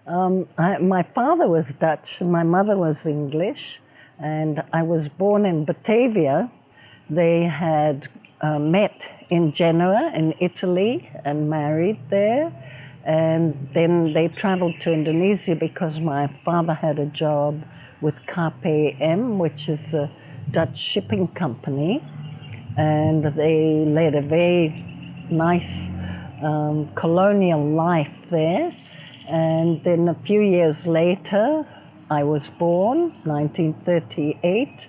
My father was Dutch and my mother was English, and I was born in Batavia. They had met in Genoa in Italy and married there, and then they traveled to Indonesia because my father had a job with KPM, which is a Dutch shipping company, and they led a very nice colonial life there. And then a few years later, I was born, 1938,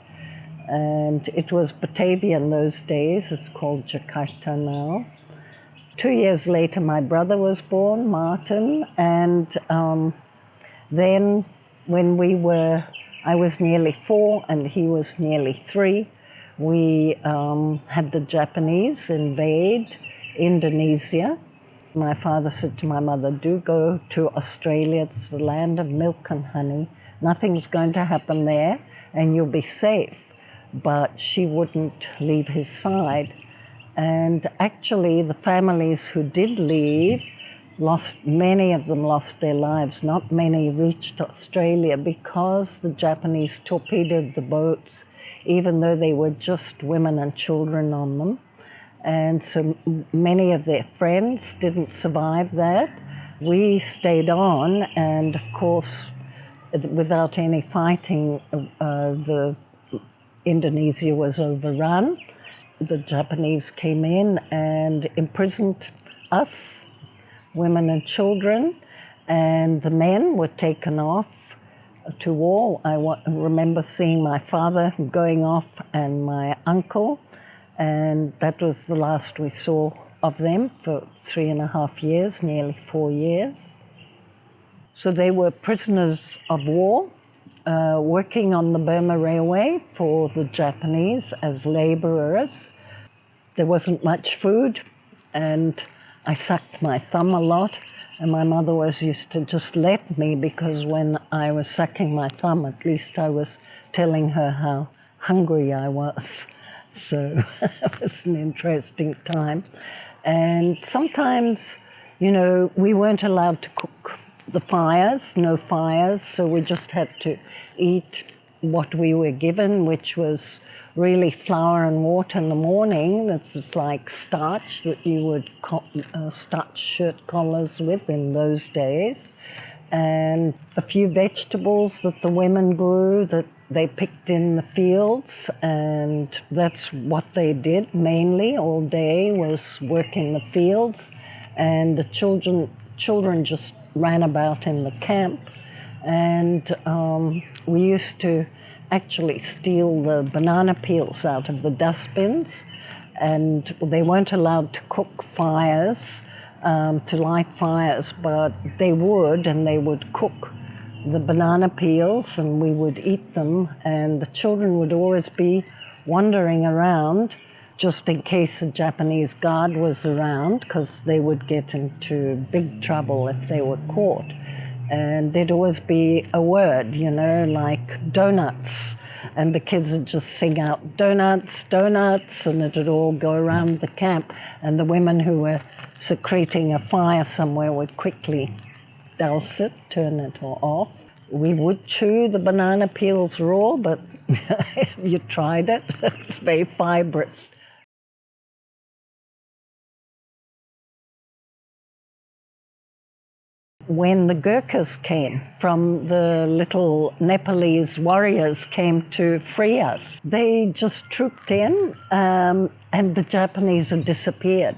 and it was Batavia in those days. It's called Jakarta now. 2 years later, my brother was born, Martin, and then when I was nearly 4 and he was nearly 3, we had the Japanese invade Indonesia. My father said to my mother, do go to Australia, it's the land of milk and honey. Nothing's going to happen there and you'll be safe. But she wouldn't leave his side. And actually the families who did leave, many of them lost their lives. Not many reached Australia because the Japanese torpedoed the boats, even though they were just women and children on them. And so many of their friends didn't survive that. We stayed on, and of course, without any fighting, Indonesia was overrun. The Japanese came in and imprisoned us, women and children, and the men were taken off to war. I remember seeing my father going off and my uncle, and that was the last we saw of them for 3.5 years, nearly 4 years. So they were prisoners of war, working on the Burma Railway for the Japanese as laborers. There wasn't much food, and I sucked my thumb a lot, and my mother used to just let me, because when I was sucking my thumb, at least I was telling her how hungry I was. So it was an interesting time. And sometimes, we weren't allowed to cook the fires, no fires, so we just had to eat what we were given, which was really flour and water in the morning. That was like starch that you would starch shirt collars with in those days, and a few vegetables that the women grew that they picked in the fields, and that's what they did mainly all day, was work in the fields, and the children just ran about in the camp. And we used to actually steal the banana peels out of the dustbins, and they weren't allowed to cook fires, to light fires, but they would cook the banana peels and we would eat them, and the children would always be wandering around just in case a Japanese guard was around, because they would get into big trouble if they were caught. And there'd always be a word, like donuts, and the kids would just sing out donuts, donuts, and it'd all go around the camp, and the women who were secreting a fire somewhere would quickly douse it, turn it off. We would chew the banana peels raw, but if you tried it, it's very fibrous. When the Gurkhas came, from the little Nepalese warriors came to free us, they just trooped in, and the Japanese had disappeared.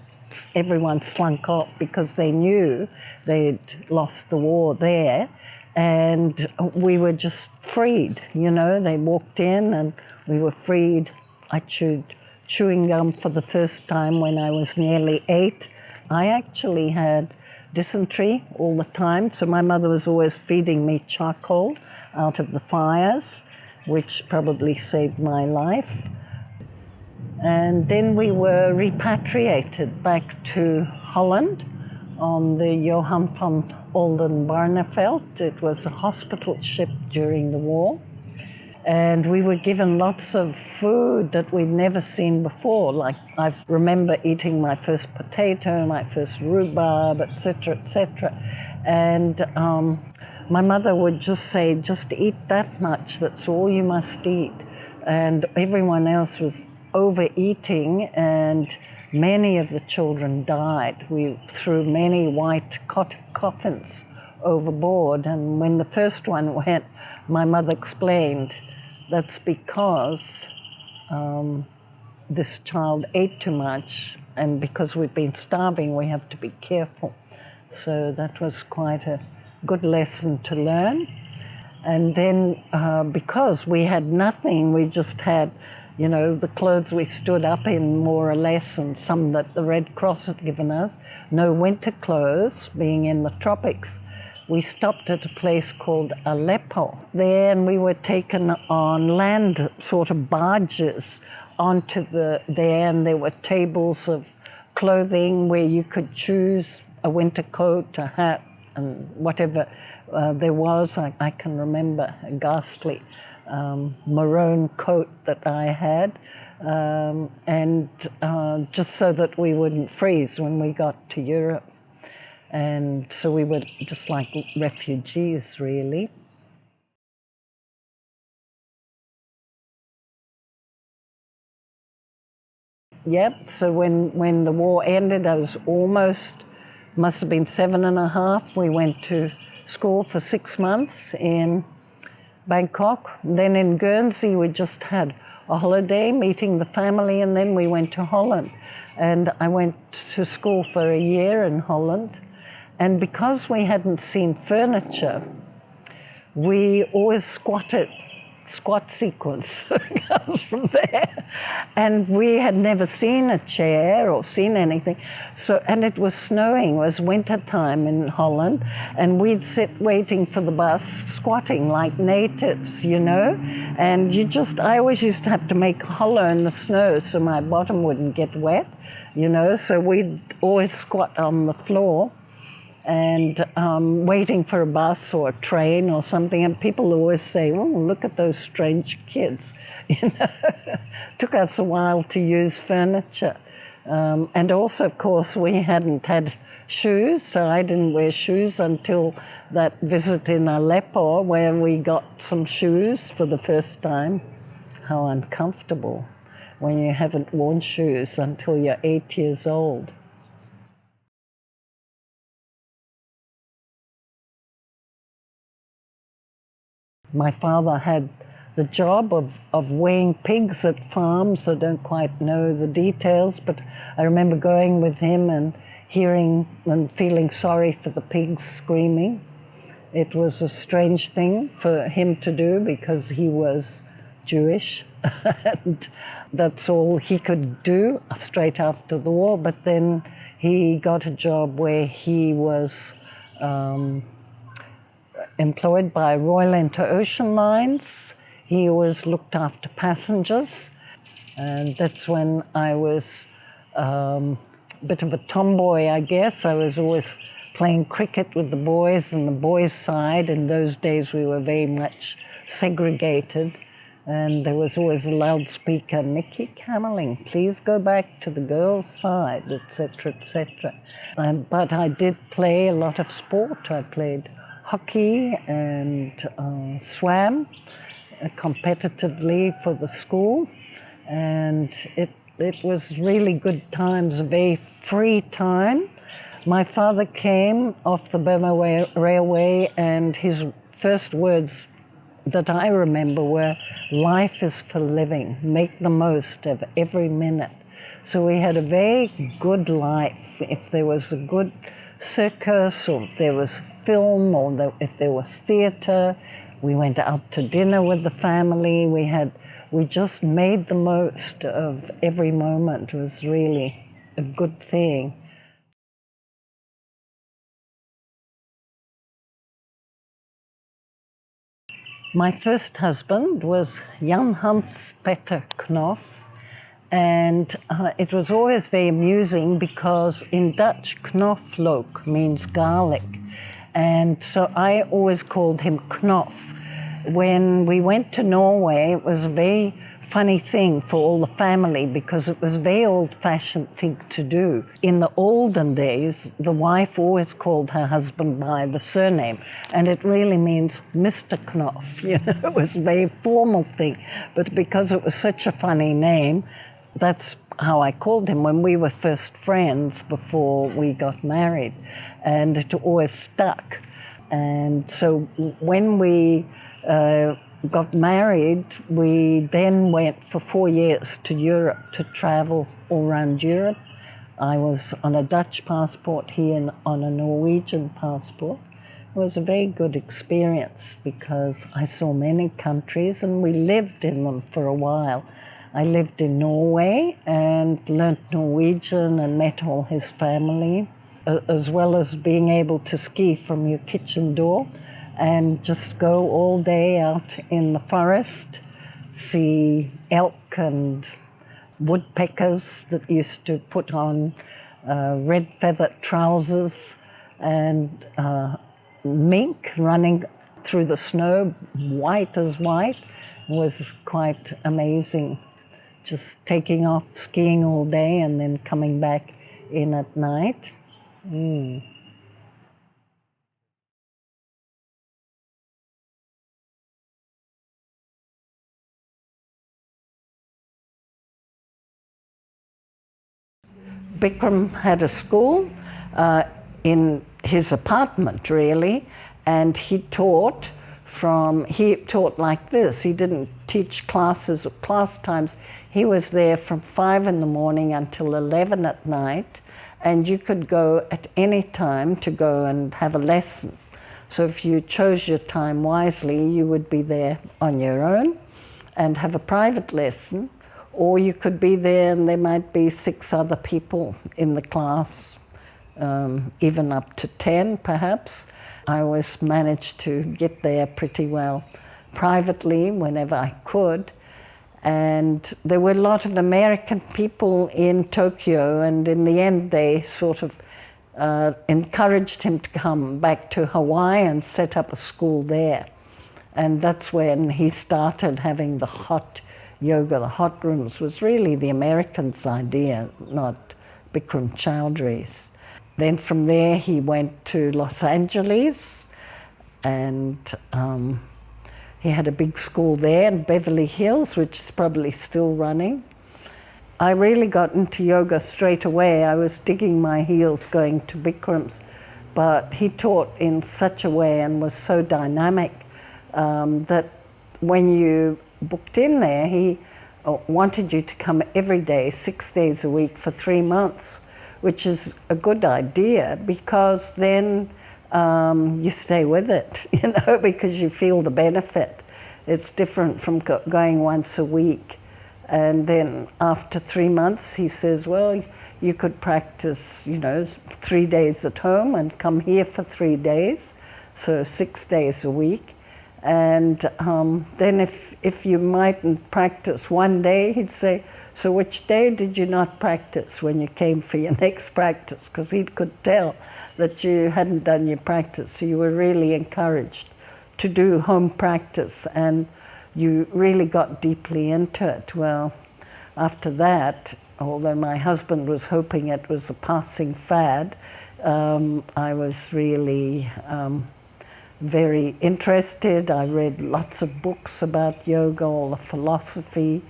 Everyone slunk off because they knew they'd lost the war there, and we were just freed. They walked in and we were freed. I chewed chewing gum for the first time when I was nearly 8. I actually had dysentery all the time, so my mother was always feeding me charcoal out of the fires, which probably saved my life. And then we were repatriated back to Holland on the Johan van Oldenbarneveld. It was a hospital ship during the war. And we were given lots of food that we'd never seen before. Like I remember eating my first potato, my first rhubarb, etc., etc. And my mother would just say, just eat that much, that's all you must eat. And everyone else was overeating, and many of the children died. We threw many white coffins overboard, and when the first one went, my mother explained, that's because this child ate too much, and because we've been starving, we have to be careful. So that was quite a good lesson to learn. And then because we had nothing, we just had, you know, the clothes we stood up in more or less, and some that the Red Cross had given us, no winter clothes, being in the tropics. We stopped at a place called Aleppo there, and we were taken on land sort of barges onto there, and there were tables of clothing where you could choose a winter coat, a hat, and whatever there was. I can remember a ghastly maroon coat that I had, and just so that we wouldn't freeze when we got to Europe. And so we were just like refugees, really. Yep, so when the war ended, I was must have been 7.5. We went to school for 6 months in Bangkok. Then in Guernsey, we just had a holiday, meeting the family, and then we went to Holland. And I went to school for a year in Holland. And because we hadn't seen furniture, we always squat sequence comes from there. And we had never seen a chair or seen anything. So, and it was snowing, it was winter time in Holland, and we'd sit waiting for the bus, squatting like natives, you know. And I always used to have to make a hollow in the snow so my bottom wouldn't get wet, you know. So we'd always squat on the floor and waiting for a bus or a train or something, and people always say, oh, look at those strange kids. You know, took us a while to use furniture. And also, of course, we hadn't had shoes, so I didn't wear shoes until that visit in Aleppo, where we got some shoes for the first time. How uncomfortable when you haven't worn shoes until you're 8 years old. My father had the job of weighing pigs at farms. I don't quite know the details, but I remember going with him and hearing and feeling sorry for the pigs screaming. It was a strange thing for him to do because he was Jewish, and that's all he could do straight after the war. But then he got a job where he was employed by Royal Inter-Ocean Lines. He always looked after passengers, and that's when I was a bit of a tomboy, I guess. I was always playing cricket with the boys on the boys' side. In those days we were very much segregated, and there was always a loudspeaker, Nicky Camelling, please go back to the girls' side, etc., etc. But I did play a lot of sport. I played hockey and swam competitively for the school, and it was really good times, a very free time. My father came off the Burma Railway, and his first words that I remember were, life is for living, make the most of every minute. So we had a very good life. If there was a good circus, or if there was film, or if there was theatre, we went out to dinner with the family. We just made the most of every moment. It was really a good thing. My first husband was Jan Hans Peter Knoff, and it was always very amusing because in Dutch, knoflook means garlic, and so I always called him Knoff. When we went to Norway, it was a very funny thing for all the family because it was a very old-fashioned thing to do. In the olden days, the wife always called her husband by the surname, and it really means Mr. Knoff. You know, it was a very formal thing. But because it was such a funny name, that's how I called him when we were first friends before we got married, and it always stuck. And so when we got married, we then went for 4 years to Europe to travel all around Europe. I was on a Dutch passport, he on a Norwegian passport. It was a very good experience because I saw many countries and we lived in them for a while. I lived in Norway and learnt Norwegian and met all his family, as well as being able to ski from your kitchen door and just go all day out in the forest, see elk and woodpeckers that used to put on red feathered trousers, and mink running through the snow, white as white. It was quite amazing. Just taking off, skiing all day and then coming back in at night. Bikram had a school in his apartment, really, and he taught like this. He didn't teach classes or class times. He was there from 5 in the morning until 11 at night, and you could go at any time to go and have a lesson. So if you chose your time wisely, you would be there on your own and have a private lesson, or you could be there and there might be 6 other people in the class, even up to 10 perhaps. I always managed to get there pretty well privately whenever I could. And there were a lot of American people in Tokyo, and in the end they sort of encouraged him to come back to Hawaii and set up a school there. And that's when he started having the hot yoga. The hot rooms was really the Americans' idea, not Bikram Choudhury's. Then from there he went to Los Angeles, and he had a big school there in Beverly Hills, which is probably still running. I really got into yoga straight away. I was digging my heels going to Bikram's, but he taught in such a way and was so dynamic that when you booked in there, he wanted you to come every day, 6 days a week for 3 months, which is a good idea because then you stay with it, you know, because you feel the benefit. It's different from going once a week. And then after 3 months, he says, well, you could practice, you know, 3 days at home and come here for 3 days, so 6 days a week. And then if you mightn't practice one day, he'd say, so which day did you not practice when you came for your next practice? Because he could tell that you hadn't done your practice. So you were really encouraged to do home practice, and you really got deeply into it. Well, after that, although my husband was hoping it was a passing fad, I was really very interested. I read lots of books about yoga, all the philosophy,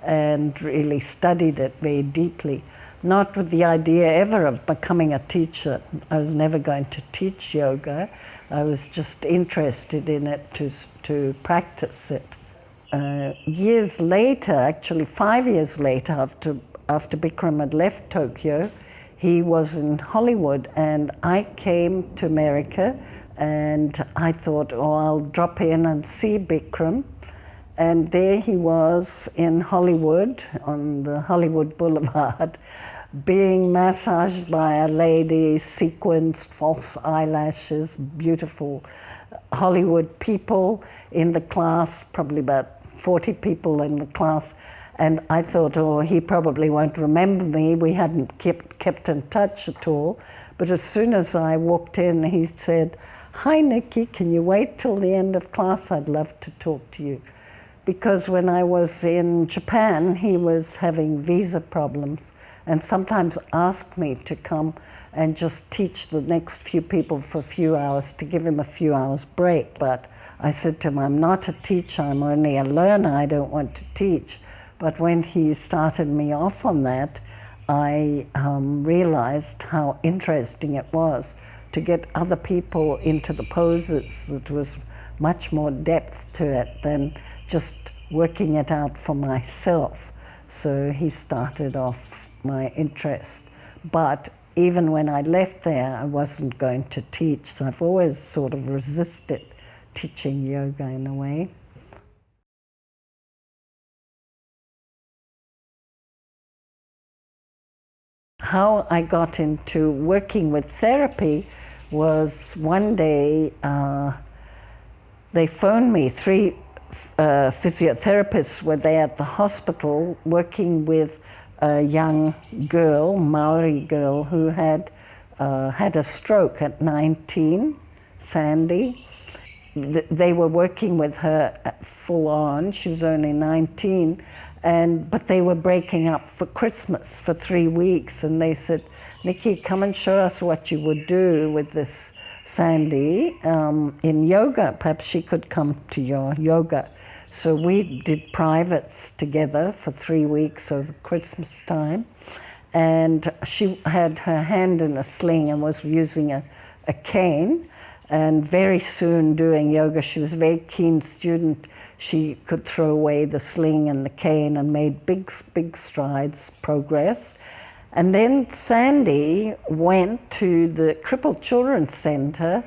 and really studied it very deeply. Not with the idea ever of becoming a teacher. I was never going to teach yoga. I was just interested in it to practice it. Years later, actually 5 years later, after Bikram had left Tokyo, he was in Hollywood, and I came to America, and I thought, oh, I'll drop in and see Bikram. And there he was in Hollywood, on the Hollywood Boulevard, being massaged by a lady, sequenced, false eyelashes, beautiful Hollywood people in the class, probably about 40 people in the class. And I thought, oh, he probably won't remember me. We hadn't kept in touch at all. But as soon as I walked in, he said, "Hi, Nicky, can you wait till the end of class? I'd love to talk to you." Because when I was in Japan, he was having visa problems and sometimes asked me to come and just teach the next few people for a few hours to give him a few hours break. But I said to him, "I'm not a teacher, I'm only a learner, I don't want to teach." But when he started me off on that, I realized how interesting it was to get other people into the poses. It was much more depth to it than just working it out for myself. So he started off my interest. But even when I left there, I wasn't going to teach. So I've always sort of resisted teaching yoga in a way. How I got into working with therapy was one day they phoned me. Three physiotherapists were there at the hospital working with a young girl, Maori girl, who had had a stroke at 19, Sandy. They were working with her full on. She was only 19, but they were breaking up for Christmas for 3 weeks, and they said, "Nicky, come and show us what you would do with this Sandy in yoga. Perhaps she could come to your yoga." So we did privates together for 3 weeks over Christmas time, and she had her hand in a sling and was using a cane. And very soon doing yoga, she was a very keen student. She could throw away the sling and the cane and made big strides, progress. And then Sandy went to the Crippled Children's Centre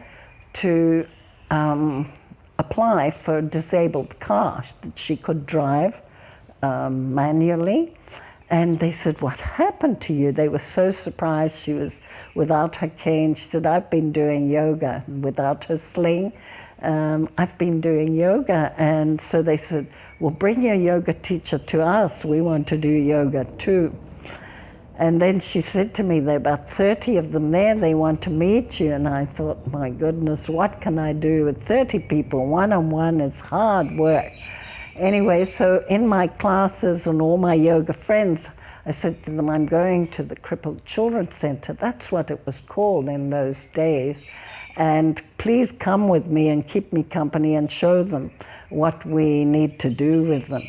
to apply for a disabled car that she could drive manually. And they said, "What happened to you?" They were so surprised she was without her cane. She said, "I've been doing yoga without her sling. I've been doing yoga." And so they said, "Well, bring your yoga teacher to us. We want to do yoga too." And then she said to me, "There are about 30 of them there. They want to meet you." And I thought, my goodness, what can I do with 30 people? One-on-one is hard work. Anyway, so in my classes and all my yoga friends, I said to them, "I'm going to the Crippled Children's Centre." That's what it was called in those days. "And please come with me and keep me company and show them what we need to do with them."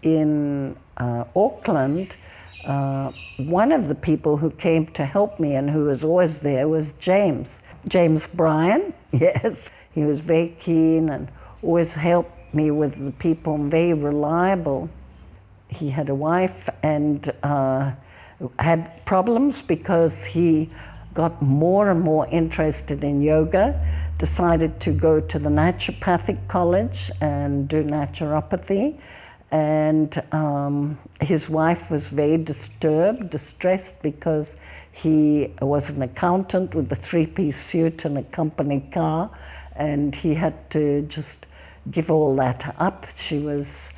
In Auckland, one of the people who came to help me and who was always there was James Bryan. Yes, he was very keen and always helped me with the people, very reliable. He had a wife and had problems because he got more and more interested in yoga, decided to go to the naturopathic college and do naturopathy. And his wife was very distressed, because he was an accountant with a 3-piece suit and a company car, and he had to just give all that up. She was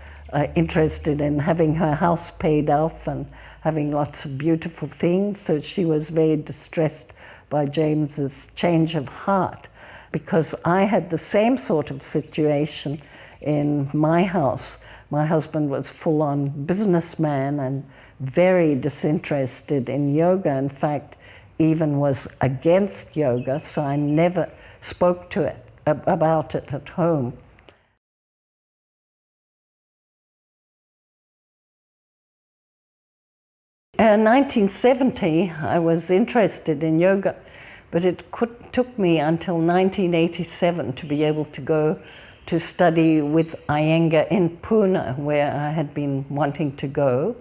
interested in having her house paid off and having lots of beautiful things, so she was very distressed by James's change of heart, because I had the same sort of situation in my house. My husband was full-on businessman and very disinterested in yoga. In fact, even was against yoga, so I never spoke to it about it at home. In 1970, I was interested in yoga, but it took me until 1987 to be able to go to study with Iyengar in Pune, where I had been wanting to go,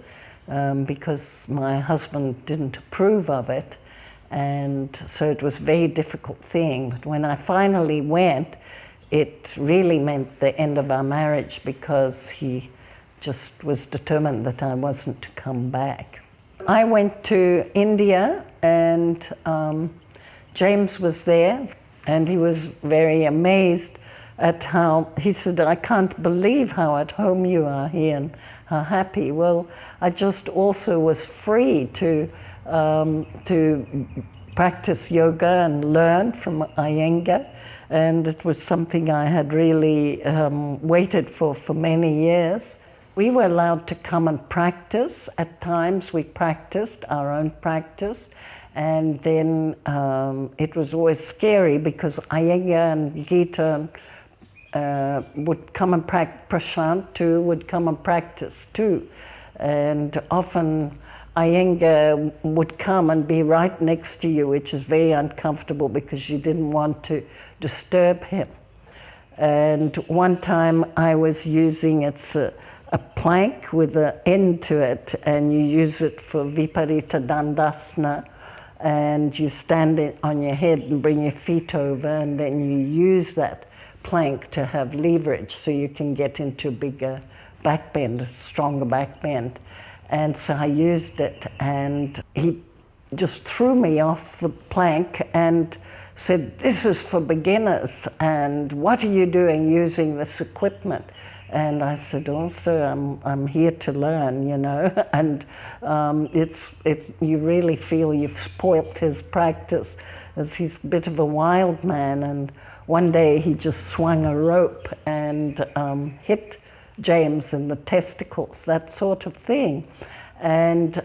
because my husband didn't approve of it, and so it was a very difficult thing. But when I finally went, it really meant the end of our marriage, because he just was determined that I wasn't to come back. I went to India, and James was there, and he was very amazed at how, he said, I can't believe how at home you are here and how happy. Well, I just also was free to practice yoga and learn from Iyengar, and it was something I had really waited for many years. We were allowed to come and practice. At times we practiced our own practice, and then it was always scary because Iyengar and Gita would come and practice, Prashant too would come and practice too. And often Iyengar would come and be right next to you, which is very uncomfortable because you didn't want to disturb him. And one time I was using, it's a plank with an end to it, and you use it for Viparita Dandasana, and you stand it on your head and bring your feet over, and then you use that plank to have leverage so you can get into a bigger back bend, a stronger back bend. And so I used it, and he just threw me off the plank and said, "This is for beginners, and what are you doing using this equipment?" And I said, "Oh, sir, I'm here to learn, you know." And you really feel you've spoilt his practice, as he's a bit of a wild man. And one day he just swung a rope and hit James in the testicles, that sort of thing. And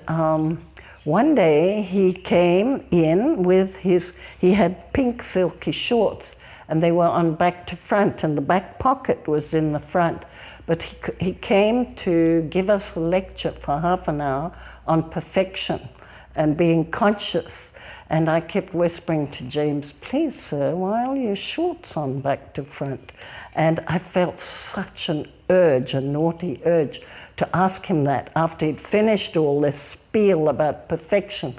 one day he came in with he had pink silky shorts, and they were on back to front, and the back pocket was in the front. But he came to give us a lecture for half an hour on perfection and being conscious. And I kept whispering to James, "Please, sir, why are your shorts on back to front?" And I felt such an urge, a naughty urge, to ask him that after he'd finished all this spiel about perfection.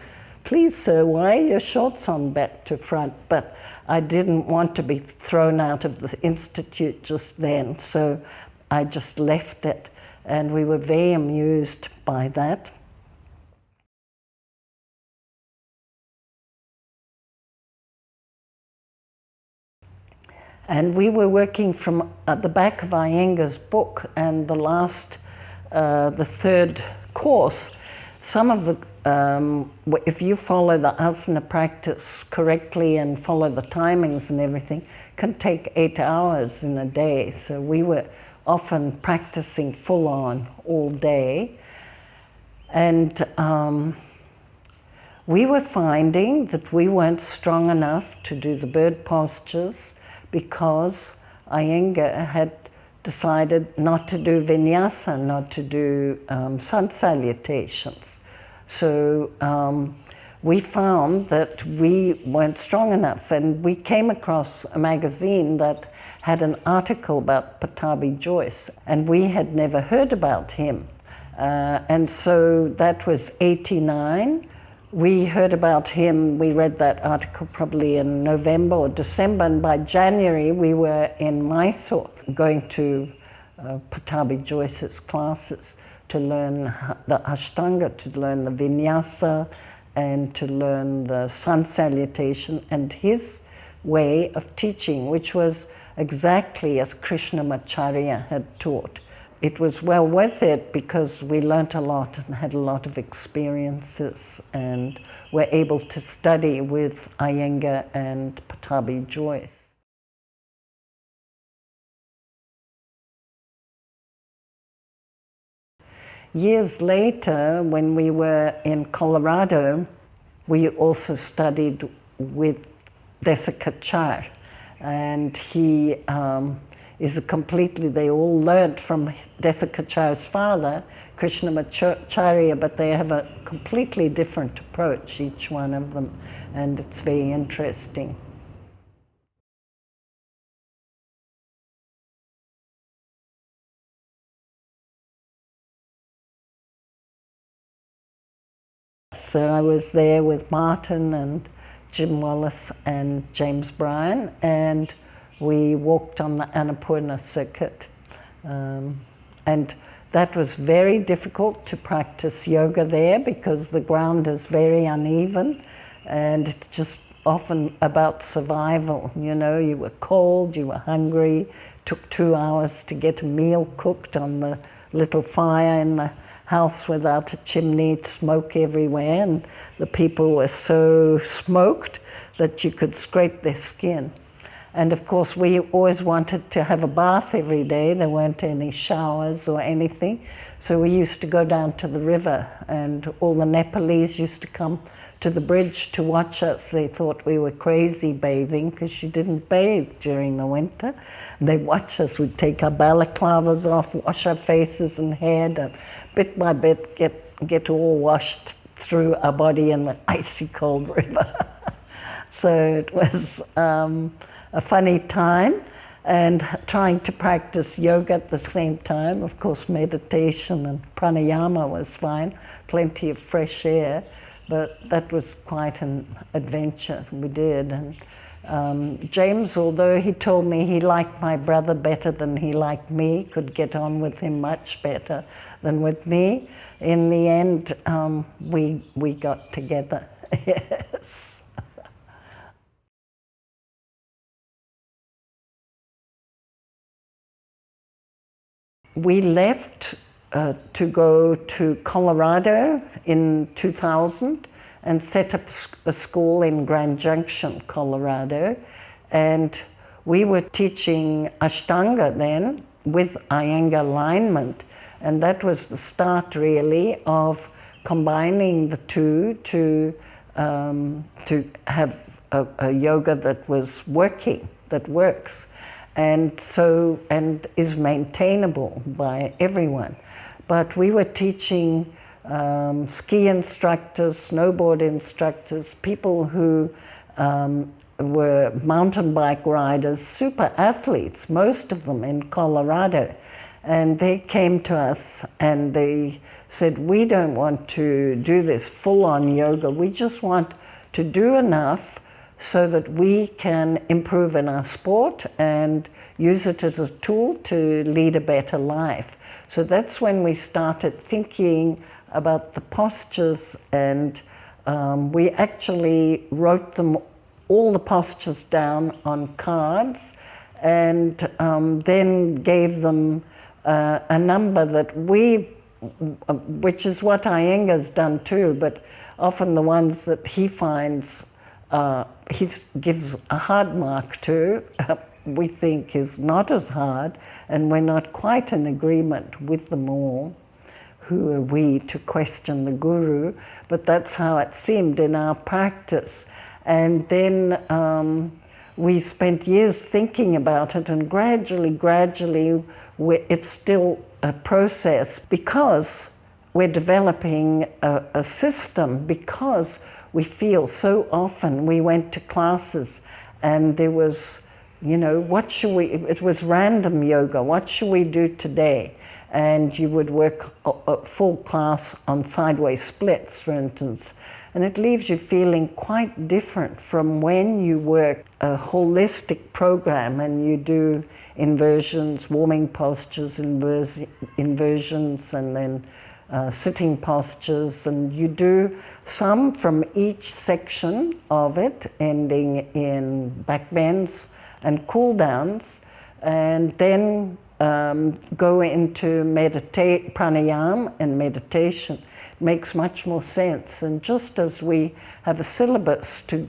"Please, sir, why are your shorts on back to front?" But I didn't want to be thrown out of the institute just then, so I just left it, and we were very amused by that. And we were working from at the back of Iyengar's book, and the third course, some of the, if you follow the asana practice correctly and follow the timings and everything, can take 8 hours in a day. So we were often practicing full on all day. And we were finding that we weren't strong enough to do the bird postures because Iyengar had decided not to do vinyasa, not to do sun salutations. So we found that we weren't strong enough, and we came across a magazine that had an article about Pattabhi Jois, and we had never heard about him. And so that was 89. We heard about him, we read that article probably in November or December, and by January we were in Mysore going to Pattabhi Jois's classes to learn the Ashtanga, to learn the Vinyasa, and to learn the sun salutation and his way of teaching, which was exactly as Krishnamacharya had taught. It was well worth it because we learnt a lot and had a lot of experiences, and were able to study with Iyengar and Pattabhi Jois. Years later, when we were in Colorado, we also studied with Desikachar, and he they all learned from Desikachar's father, Krishnamacharya, but they have a completely different approach, each one of them, and it's very interesting. So I was there with Martin and Jim Wallace and James Bryan, and we walked on the Annapurna circuit. And that was very difficult to practice yoga there because the ground is very uneven, and it just often about survival. You know, you were cold, you were hungry, took 2 hours to get a meal cooked on the little fire in the house without a chimney, smoke everywhere, and the people were so smoked that you could scrape their skin. And of course, we always wanted to have a bath every day. There weren't any showers or anything. So we used to go down to the river, and all the Nepalese used to come to the bridge to watch us. They thought we were crazy bathing because you didn't bathe during the winter. And they'd watch us. We'd take our balaclavas off, wash our faces and head, and bit by bit get all washed through our body in the icy cold river. So it was a funny time, and trying to practice yoga at the same time. Of course, meditation and pranayama was fine, plenty of fresh air, but that was quite an adventure we did. And James, although he told me he liked my brother better than he liked me, could get on with him much better than with me, in the end, we got together. Yes. We left to go to Colorado in 2000 and set up a school in Grand Junction, Colorado. And we were teaching Ashtanga then with Iyengar alignment. And that was the start, really, of combining the two to have a yoga that was working, that works. And is maintainable by everyone. But we were teaching ski instructors, snowboard instructors, people who were mountain bike riders, super athletes, most of them in Colorado. And they came to us and they said, we don't want to do this full-on yoga, we just want to do enough so that we can improve in our sport and use it as a tool to lead a better life. So that's when we started thinking about the postures, and we actually wrote all the postures down on cards, and then gave them a number that which is what Iyengar's done too, but often the ones that he finds he gives a hard mark to, we think is not as hard, and we're not quite in agreement with them all. Who are we to question the guru? But that's how it seemed in our practice. And then we spent years thinking about it, and gradually, it's still a process, because we're developing a system, because we feel so often we went to classes and there was, you know, it was random yoga, what should we do today? And you would work a full class on sideways splits, for instance, and it leaves you feeling quite different from when you work a holistic program and you do inversions, warming postures, inversions, and then sitting postures, and you do some from each section of it, ending in back bends and cool downs, and then go into pranayama and meditation. It makes much more sense. And just as we have a syllabus to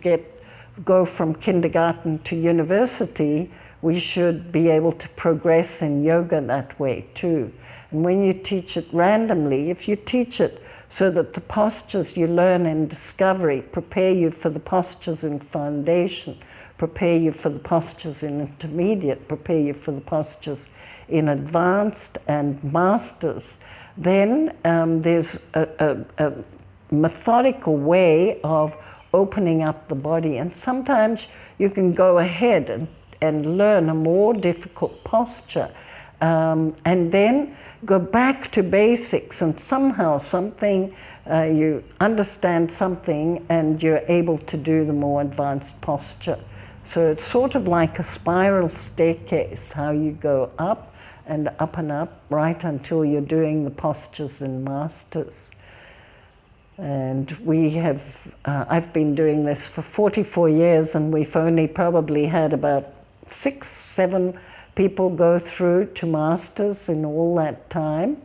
go from kindergarten to university, we should be able to progress in yoga that way too. And when you teach it randomly, if you teach it so that the postures you learn in discovery prepare you for the postures in foundation, prepare you for the postures in intermediate, prepare you for the postures in advanced and masters, then there's a methodical way of opening up the body. And sometimes you can go ahead and learn a more difficult posture, and then go back to basics, and somehow you understand something and you're able to do the more advanced posture. So it's sort of like a spiral staircase, how you go up and up, right until you're doing the postures in masters. And we have, I've been doing this for 44 years, and we've only probably had about 6, 7 people go through to masters in all that time.